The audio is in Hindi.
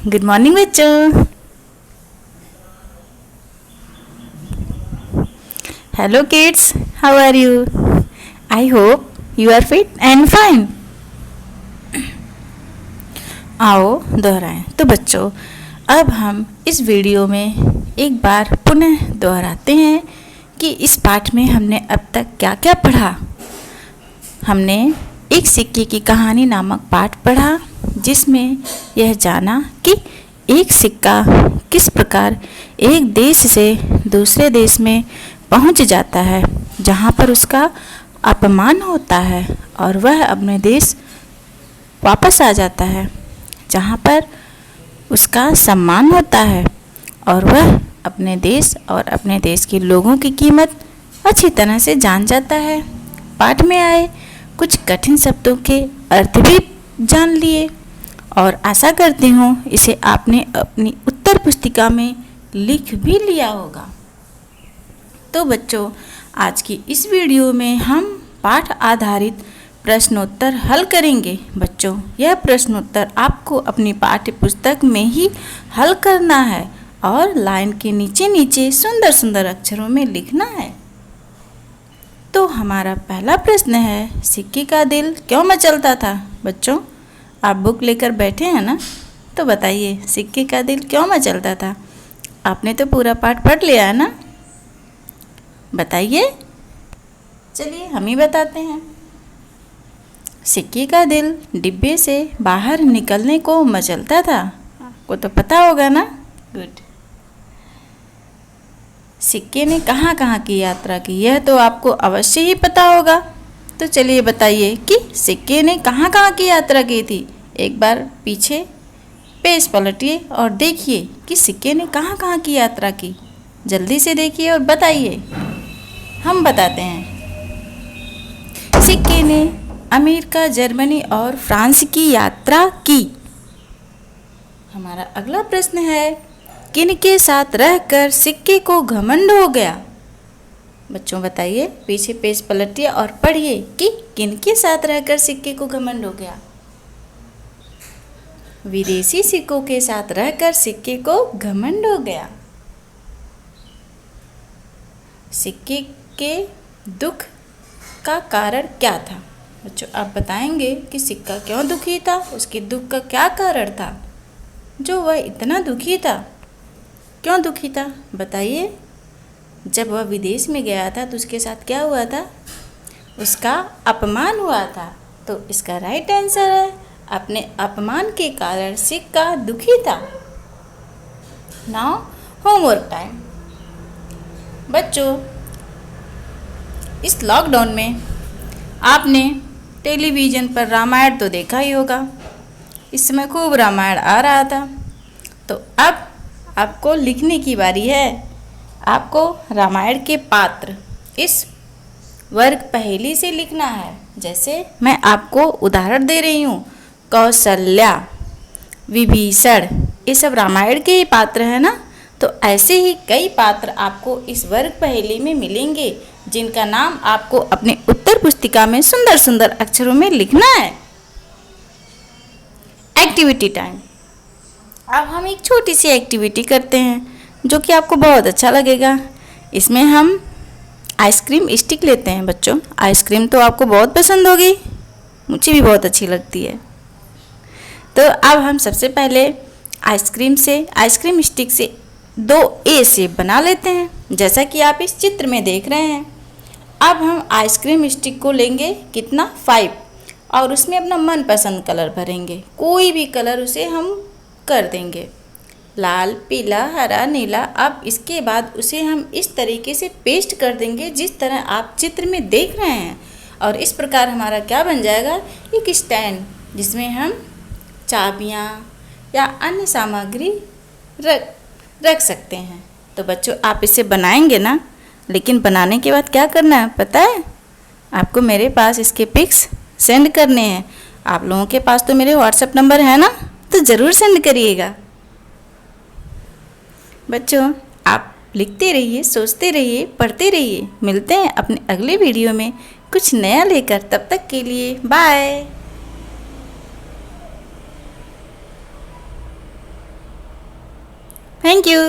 गुड मॉर्निंग बच्चों। Hello kids, how are you? I hope you are fit and fine. आओ दोहराएं। तो बच्चों, अब हम इस वीडियो में एक बार पुनः दोहराते हैं कि इस पाठ में हमने अब तक क्या क्या पढ़ा। हमने एक सिक्के की कहानी नामक पाठ पढ़ा, जिसमें यह जाना कि एक सिक्का किस प्रकार एक देश से दूसरे देश में पहुंच जाता है, जहां पर उसका अपमान होता है, और वह अपने देश वापस आ जाता है, जहां पर उसका सम्मान होता है, और वह अपने देश और अपने देश के लोगों की कीमत अच्छी तरह से जान जाता है। पाठ में आए कुछ कठिन शब्दों के अर्थ भी जान लिए, और आशा करती हूँ इसे आपने अपनी उत्तर पुस्तिका में लिख भी लिया होगा। तो बच्चों, आज की इस वीडियो में हम पाठ आधारित प्रश्नोत्तर हल करेंगे। बच्चों, यह प्रश्नोत्तर आपको अपनी पाठ्य पुस्तक में ही हल करना है और लाइन के नीचे नीचे सुंदर सुंदर अक्षरों में लिखना है। तो हमारा पहला प्रश्न है, सिक्के का दिल क्यों मचलता था? बच्चों, आप बुक लेकर बैठे हैं ना, तो बताइए सिक्के का दिल क्यों मचलता था? आपने तो पूरा पाठ पढ़ लिया है ना, बताइए। चलिए हम ही बताते हैं। सिक्के का दिल डिब्बे से बाहर निकलने को मचलता था। आपको तो पता होगा ना, गुड। सिक्के ने कहाँ कहाँ की यात्रा की, यह तो आपको अवश्य ही पता होगा। तो चलिए बताइए कि सिक्के ने कहाँ कहाँ की यात्रा की थी। एक बार पीछे पेज पलटिए और देखिए कि सिक्के ने कहाँ कहाँ की यात्रा की। जल्दी से देखिए और बताइए, हम बताते हैं। सिक्के ने अमेरिका, जर्मनी और फ्रांस की यात्रा की। हमारा अगला प्रश्न है, किन के साथ रहकर सिक्के को घमंड हो गया? बच्चों बताइए, पीछे पेज पलटिए और पढ़िए कि किन के साथ रहकर सिक्के को घमंड हो गया। विदेशी सिक्कों के साथ रहकर सिक्के को घमंड हो गया। सिक्के के दुख का कारण क्या था? बच्चों, आप बताएंगे कि सिक्का क्यों दुखी था, उसके दुख का क्या कारण था जो वह इतना दुखी था। क्यों दुखी था बताइए। जब वह विदेश में गया था तो उसके साथ क्या हुआ था? उसका अपमान हुआ था। तो इसका राइट आंसर है, अपने अपमान के कारण सिक्का दुखी था। Now homework time. बच्चों, इस लॉकडाउन में आपने टेलीविज़न पर रामायण तो देखा ही होगा। इस समय खूब रामायण आ रहा था। तो अब आपको लिखने की बारी है। आपको रामायण के पात्र इस वर्ग पहेली से लिखना है। जैसे मैं आपको उदाहरण दे रही हूँ, कौशल्या, विभीषण, ये सब रामायण के ही पात्र हैं ना। तो ऐसे ही कई पात्र आपको इस वर्ग पहेली में मिलेंगे, जिनका नाम आपको अपने उत्तर पुस्तिका में सुंदर सुंदर अक्षरों में लिखना है। Activity time. अब हम एक छोटी सी एक्टिविटी करते हैं जो कि आपको बहुत अच्छा लगेगा। इसमें हम आइसक्रीम स्टिक लेते हैं। बच्चों, आइसक्रीम तो आपको बहुत पसंद होगी, मुझे भी बहुत अच्छी लगती है। तो अब हम सबसे पहले आइसक्रीम स्टिक से 2 ए शेप बना लेते हैं, जैसा कि आप इस चित्र में देख रहे हैं। अब हम आइसक्रीम स्टिक को लेंगे, कितना, 5, और उसमें अपना मनपसंद कलर भरेंगे। कोई भी कलर उसे हम कर देंगे, लाल, पीला, हरा, नीला। अब इसके बाद उसे हम इस तरीके से पेस्ट कर देंगे जिस तरह आप चित्र में देख रहे हैं। और इस प्रकार हमारा क्या बन जाएगा, एक स्टैंड, जिसमें हम चाबियाँ या अन्य सामग्री रख सकते हैं। तो बच्चों, आप इसे बनाएंगे ना, लेकिन बनाने के बाद क्या करना है पता है? आपको मेरे पास इसके पिक्स सेंड करने हैं। आप लोगों के पास तो मेरे व्हाट्सएप नंबर है ना, तो ज़रूर सेंड करिएगा। बच्चों, आप लिखते रहिए, सोचते रहिए, पढ़ते रहिए। मिलते हैं अपने अगले वीडियो में कुछ नया लेकर। तब तक के लिए बाय। Thank you.